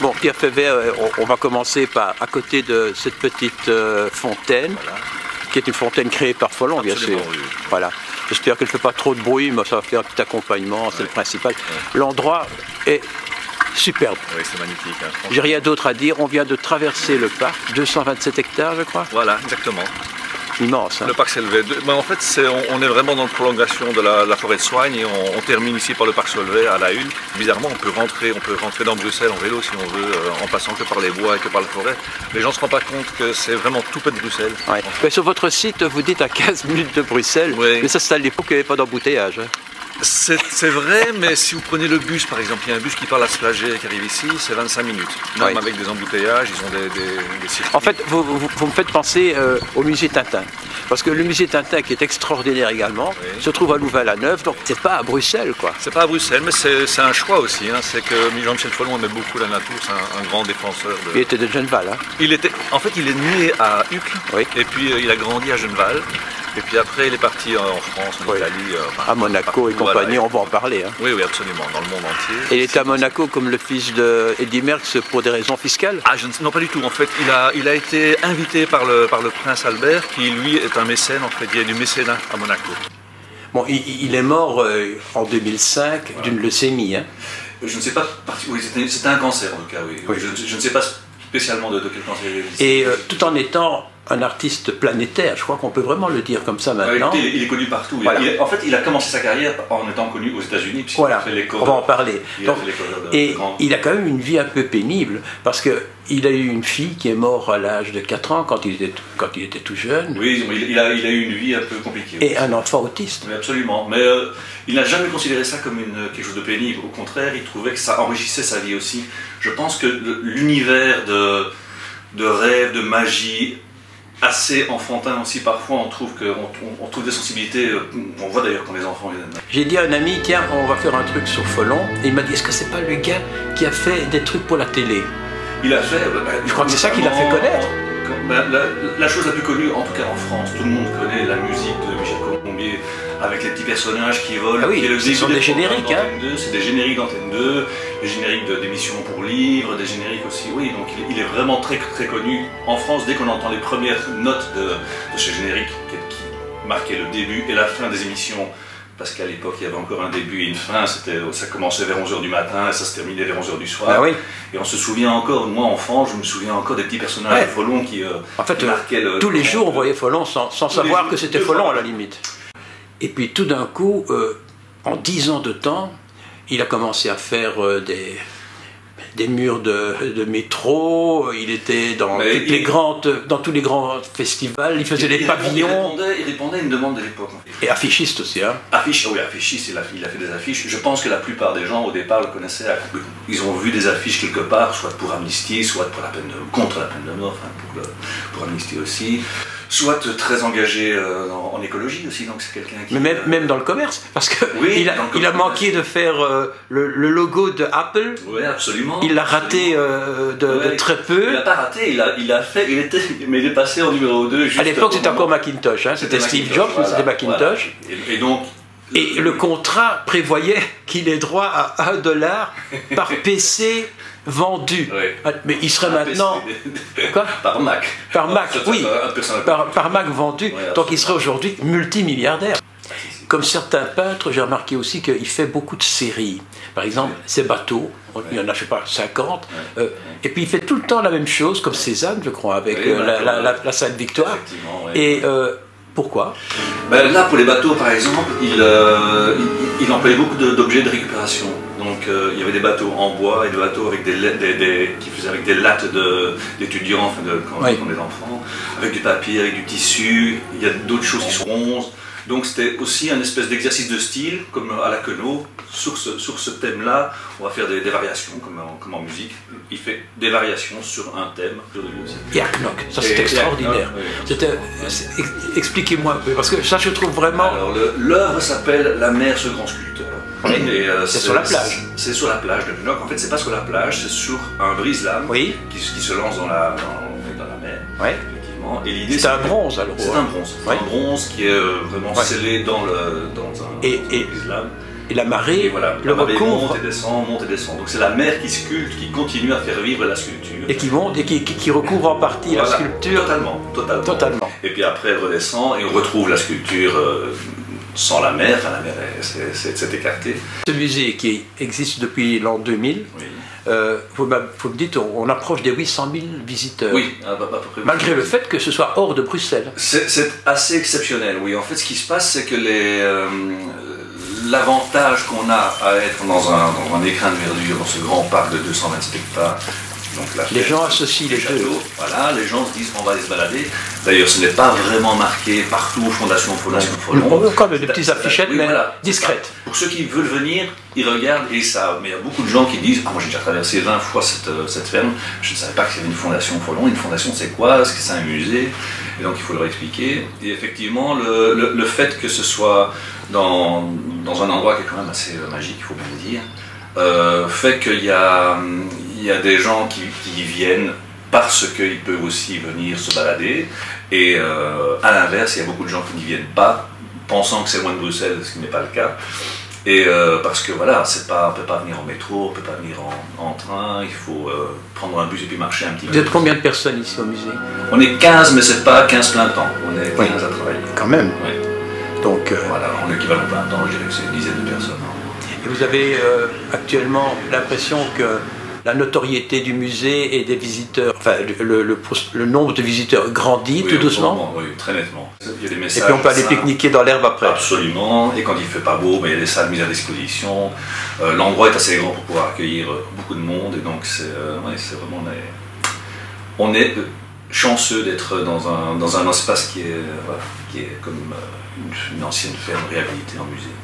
Bon, Pierre Févert, on va commencer par à côté de cette petite fontaine, voilà, qui est une fontaine créée par Follon, bien sûr. Oui. Voilà. J'espère qu'elle ne fait pas trop de bruit, mais ça va faire un petit accompagnement, c'est le principal. L'endroit est superbe. Oui, c'est magnifique. Hein, j'ai rien d'autre à dire. On vient de traverser le parc, 227 hectares, je crois. Voilà, exactement. Immense. Hein. Le parc Solvay. Ben, en fait, on est vraiment dans la prolongation de la forêt de Soignes et on termine ici par le parc Solvay à la une. Bizarrement, on peut rentrer dans Bruxelles en vélo si on veut, en passant que par les bois et que par la forêt. Les gens ne se rendent pas compte que c'est vraiment tout près de Bruxelles. Ouais. Mais sur votre site, vous dites à 15 minutes de Bruxelles, oui. Mais ça c'est à l'époque qu'il n'y avait pas d'embouteillage. Hein. C'est vrai, mais si vous prenez le bus, par exemple, il y a un bus qui part à Slager qui arrive ici, c'est 25 minutes. Même oui. Avec des embouteillages, ils ont des circuits. En fait, vous me faites penser au musée Tintin. Parce que le musée Tintin, qui est extraordinaire également, oui. Se trouve à Louvain-la-Neuve, donc c'est pas à Bruxelles, quoi. C'est pas à Bruxelles, mais c'est un choix aussi. Hein. C'est que Jean-Michel Follon aimait beaucoup la nature, c'est un grand défenseur de... Il était de Genneval, hein. En fait, il est né à Uccle, oui. Et puis il a grandi à Genneval. Et puis après, il est parti en France, en Italie. À Monaco et compagnie, voilà. On va en parler. Hein. Oui, oui, absolument, dans le monde entier. Et il était à Monaco comme le fils d'Eddy Merckx pour des raisons fiscales? Non, pas du tout. En fait, il a été invité par le prince Albert, qui lui est un mécène, en fait. Il y a du mécénat à Monaco. Bon, il est mort en 2005 voilà. D'une leucémie. Hein. Je ne sais pas, oui, c'était un cancer en tout cas, oui. Oui. Je ne sais pas spécialement de quel cancer il est. Et tout en étant un artiste planétaire, je crois qu'on peut vraiment le dire comme ça maintenant. Ouais, il est connu partout. Voilà. En fait, il a commencé sa carrière en étant connu aux États-Unis, puisqu'il voilà. A fait les covers. On va en parler. Il a quand même une vie un peu pénible, parce qu'il a eu une fille qui est morte à l'âge de 4 ans, quand il était tout jeune. Oui, il a eu une vie un peu compliquée. Et un enfant autiste. Oui, absolument. Mais il n'a jamais considéré ça comme quelque chose de pénible. Au contraire, il trouvait que ça enrichissait sa vie aussi. Je pense que l'univers de rêve, de magie, assez enfantin aussi, parfois on trouve des sensibilités, on voit d'ailleurs quand les enfants les aiment. J'ai dit à un ami, tiens, on va faire un truc sur Follon, et il m'a dit, est-ce que c'est pas le gars qui a fait des trucs pour la télé? Il a fait... je crois que c'est ça qui l'a fait connaître. La chose la plus connue, en tout cas en France, tout le monde connaît la musique de Michel Colombier, avec les petits personnages qui volent. Ah oui, ce sont des génériques. Hein. C'est des génériques d'Antenne 2, des génériques d'émissions pour livres, des génériques aussi, oui, donc il est vraiment très très connu. En France, dès qu'on entend les premières notes de ce générique qui marquait le début et la fin des émissions, parce qu'à l'époque il y avait encore un début et une fin, ça commençait vers 11 h du matin et ça se terminait vers 11 h du soir. Ah oui. Et on se souvient encore, moi enfant, je me souviens encore des petits personnages de Follon qui en fait, marquaient tous les jours on voyait Follon sans savoir que c'était Follon à la limite. Et puis tout d'un coup, en 10 ans de temps, il a commencé à faire des murs de métro, il était dans tous les grands festivals, il faisait des pavillons. Il répondait à une demande de l'époque. Et affichiste aussi. Hein. Oui, affichiste, il a fait des affiches. Je pense que la plupart des gens au départ le connaissaient. Ils ont vu des affiches quelque part, soit pour Amnesty, soit contre la peine de mort, enfin pour Amnesty aussi. Soit très engagé en écologie aussi, donc c'est quelqu'un qui... Mais même dans le commerce, parce qu'il oui, il a manqué de faire le logo de Apple. Oui, absolument. Il l'a raté de très peu. Il l'a pas raté, mais il est passé en numéro 2. À l'époque, c'était encore Macintosh, hein, c'était Steve Jobs, mais c'était Macintosh. Voilà. Et donc... Et le contrat prévoyait qu'il ait droit à $1 par PC vendu. Oui. Mais il serait maintenant... Quoi? Par Mac. Par Mac, oui. Par Mac vendu. Oui, donc il serait aujourd'hui multimilliardaire. Comme certains peintres, j'ai remarqué aussi qu'il fait beaucoup de séries. Par exemple, ses bateaux, il y en a, je ne sais pas, 50. Et puis il fait tout le temps la même chose, comme Cézanne, je crois, avec la Sainte-Victoire. Et pourquoi? Là, pour les bateaux, par exemple, il employait beaucoup d'objets de récupération. Donc il y avait des bateaux en bois et des bateaux avec qui faisaient avec des lattes d'étudiants, enfin quand des enfants, avec du papier, avec du tissu. Il y a d'autres choses qui sont bronze. Donc c'était aussi un espèce d'exercice de style, comme à la Queneau. Sur ce thème-là, on va faire des variations, comme en musique. Il fait des variations sur un thème. Et à Knock, ça c'est extraordinaire. Expliquez-moi un peu, parce que ça je trouve vraiment... Alors l'œuvre s'appelle La mer, ce grand sculpteur. C'est sur la plage. C'est sur la plage de Knock. En fait, c'est pas sur la plage, c'est sur un brise-lame qui se lance dans la mer. Oui. C'est un bronze alors. C'est un bronze. C'est un bronze qui est vraiment scellé dans un brise-lame. et la marée, et voilà, le la marée recouvre. monte et descend, monte et descend. Donc c'est la mer qui sculpte, qui continue à faire vivre la sculpture. Et qui monte et qui recouvre en partie Voilà, la sculpture. Totalement. Et puis après elle redescend et on retrouve la sculpture sans la mer. Enfin la mer s'est écartée. Ce musée qui existe depuis l'an 2000, Oui. vous me dites, on approche des 800 000 visiteurs. Oui, à peu près. Malgré le fait que ce soit hors de Bruxelles. C'est assez exceptionnel, oui. En fait, ce qui se passe, c'est que l'avantage qu'on a à être dans un écrin de verdure, dans ce grand parc de 227 hectares, donc les gens associent les deux. Voilà, les gens se disent on va aller se balader. D'ailleurs, ce n'est pas vraiment marqué partout Fondation Follon. On a encore des petites affichettes, oui, mais voilà, discrètes. Pour ceux qui veulent venir, ils regardent et ça. Mais il y a beaucoup de gens qui disent ah, moi j'ai déjà traversé 20 fois cette ferme, je ne savais pas que c'était une Fondation Follon. Une fondation, c'est quoi? Est-ce que c'est un musée? Et donc il faut leur expliquer. Et effectivement, le fait que ce soit dans un endroit qui est quand même assez magique, il faut bien le dire, fait qu'il y a des gens qui viennent parce qu'ils peuvent aussi venir se balader. Et à l'inverse, il y a beaucoup de gens qui n'y viennent pas, pensant que c'est loin de Bruxelles, ce qui n'est pas le cas. Et parce que voilà, on ne peut pas venir en métro, on ne peut pas venir en train, il faut prendre un bus et puis marcher un petit peu. Vous êtes combien de personnes ici au musée? On est 15, mais c'est pas 15 plein temps, on est 15 à travailler. Quand même. Oui. Donc, voilà, en équivalent plein temps, je dirais que c'est une dizaine de personnes. Et vous avez actuellement l'impression que la notoriété du musée et des visiteurs, enfin le nombre de visiteurs grandit tout doucement? Oui, très nettement. Il y a des messages. Et puis on peut aller pique-niquer dans l'herbe après. Absolument, et quand il ne fait pas beau, il y a des salles mises à disposition. L'endroit est assez grand pour pouvoir accueillir beaucoup de monde, et donc c'est vraiment... On est chanceux d'être dans un espace qui est comme une ancienne ferme réhabilitée en musée.